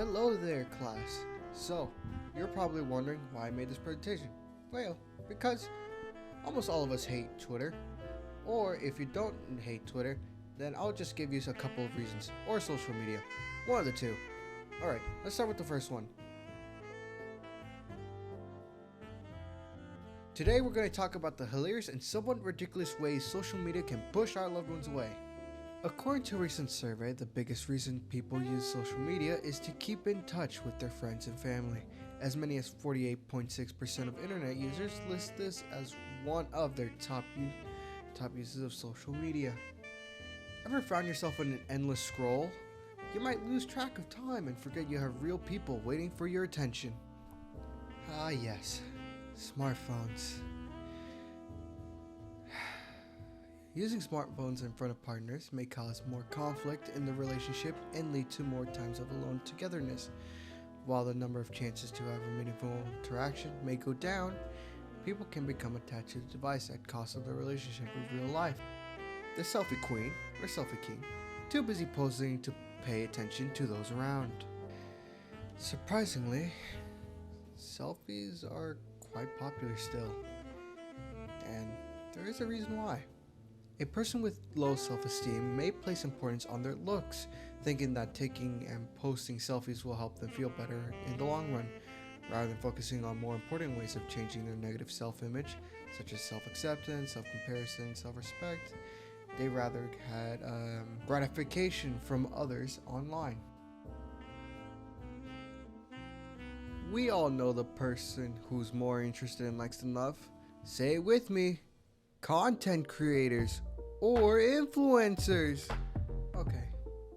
Hello there, class. So, you're probably wondering why I made this presentation. Well, because almost all of us hate Twitter. Or if you don't hate Twitter, then I'll just give you a couple of reasons. Or social media. One of the two. Alright, let's start with the first one. Today we're going to talk about the hilarious and somewhat ridiculous ways social media can push our loved ones away. According to a recent survey, the biggest reason people use social media is to keep in touch with their friends and family. As many as 48.6% of internet users list this as one of their top uses of social media. Ever found yourself in an endless scroll? You might lose track of time and forget you have real people waiting for your attention. Ah yes, smartphones. Using smartphones in front of partners may cause more conflict in the relationship and lead to more times of alone togetherness. While the number of chances to have a meaningful interaction may go down, people can become attached to the device at cost of their relationship with real life. The selfie queen, or selfie king, too busy posing to pay attention to those around. Surprisingly, selfies are quite popular still, and there is a reason why. A person with low self-esteem may place importance on their looks, thinking that taking and posting selfies will help them feel better in the long run, rather than focusing on more important ways of changing their negative self-image, such as self-acceptance, self-comparison, self-respect. They rather had gratification from others online. We all know the person who's more interested in likes than love. Say it with me. Content creators or influencers. Okay,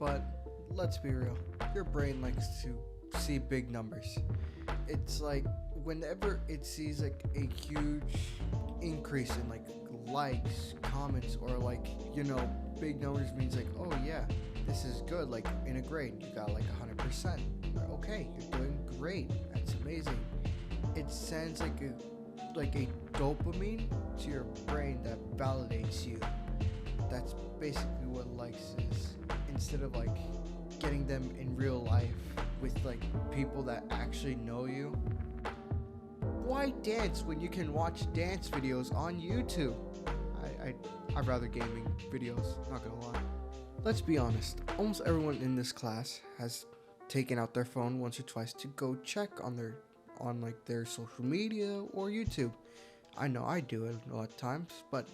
but let's be real. Your brain likes to see big numbers. It's like whenever it sees like a huge increase in like likes, comments, or like, big numbers means like, oh yeah, this is good. Like in a grade, you got like 100%. Okay, you're doing great. That's amazing. It sends like a dopamine to your brain that validates you. That's basically what likes is. Instead of like getting them in real life with like people that actually know you. Why dance when you can watch dance videos on YouTube? I'd rather gaming videos, not gonna lie. Let's be honest, almost everyone in this class has taken out their phone once or twice to go check on their social media or YouTube. I know I do it a lot of times, but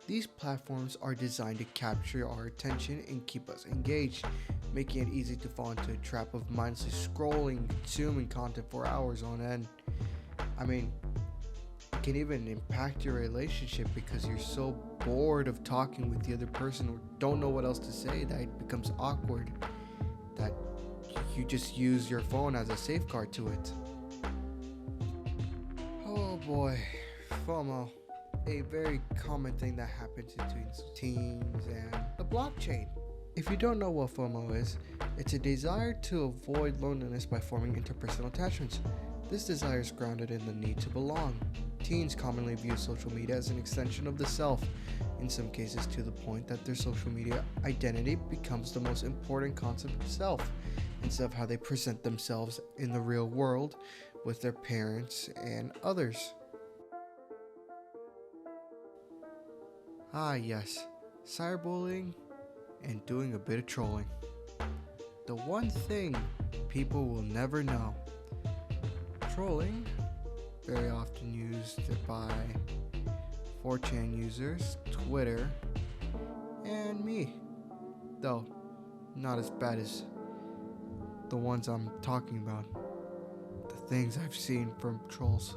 these platforms are designed to capture our attention and keep us engaged, making it easy to fall into a trap of mindlessly scrolling, consuming content for hours on end. I mean, it can even impact your relationship because you're so bored of talking with the other person or don't know what else to say that it becomes awkward, that you just use your phone as a safeguard to it. Oh boy, FOMO. A very common thing that happens between teens and the blockchain. If you don't know what FOMO is, it's a desire to avoid loneliness by forming interpersonal attachments. This desire is grounded in the need to belong. Teens commonly view social media as an extension of the self, in some cases to the point that their social media identity becomes the most important concept of self, instead of how they present themselves in the real world with their parents and others. Ah yes, cyberbullying and doing a bit of trolling. The one thing people will never know. Trolling, very often used by 4chan users, Twitter, and me. Though, not as bad as the ones I'm talking about. The things I've seen from trolls.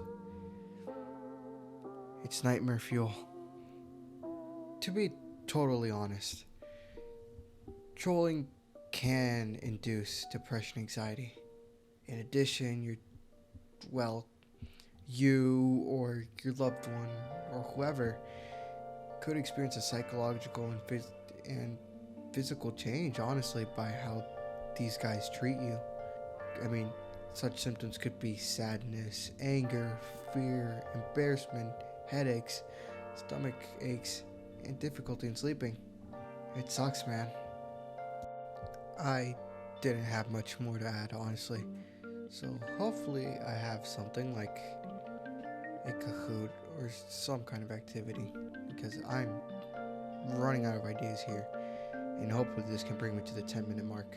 It's nightmare fuel. To be totally honest, trolling can induce depression, anxiety. In addition, you or your loved one or whoever could experience a psychological and physical change, honestly, by how these guys treat you. I mean, such symptoms could be sadness, anger, fear, embarrassment, headaches, stomach aches, and difficulty in sleeping. It sucks, man. I didn't have much more to add, honestly. So hopefully I have something like a Kahoot or some kind of activity, because I'm running out of ideas here, and hopefully this can bring me to the 10-minute mark.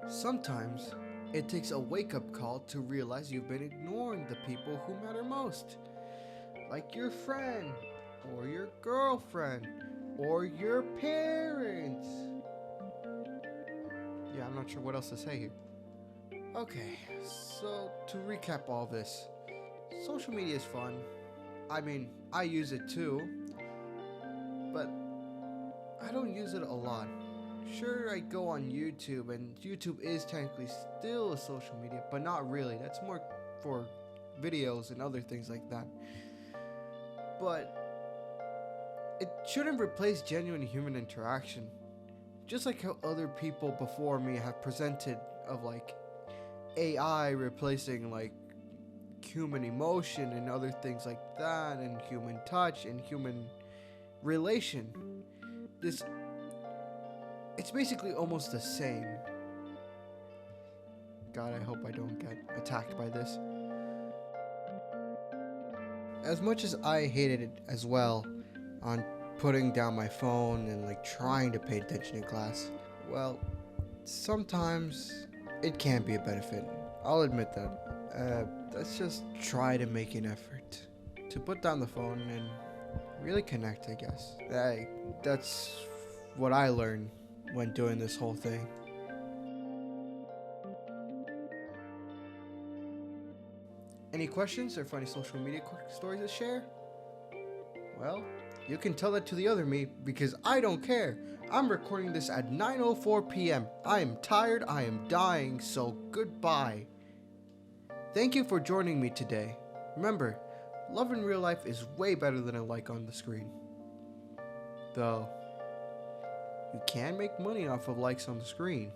Sometimes it takes a wake-up call to realize you've been ignoring the people who matter most, like your friend, or your girlfriend, or your parents. Yeah, I'm not sure what else to say here. Okay, so to recap all this, social media is fun. I mean, I use it too, but I don't use it a lot. Sure, I go on YouTube, and YouTube is technically still a social media, but not really. That's more for videos and other things like that. But it shouldn't replace genuine human interaction. Just like how other people before me have presented of like AI replacing like human emotion and other things like that, and human touch and human relation. It's basically almost the same. God, I hope I don't get attacked by this. As much as I hated it as well on putting down my phone and like trying to pay attention in class, well, sometimes it can be a benefit. I'll admit that. Let's just try to make an effort to put down the phone and really connect, I guess. That's what I learned when doing this whole thing. Any questions or funny social media stories to share? Well, you can tell that to the other me, because I don't care. I'm recording this at 9:04 p.m. I am tired, I am dying, so goodbye. Thank you for joining me today. Remember, love in real life is way better than a like on the screen. Though, you can make money off of likes on the screen.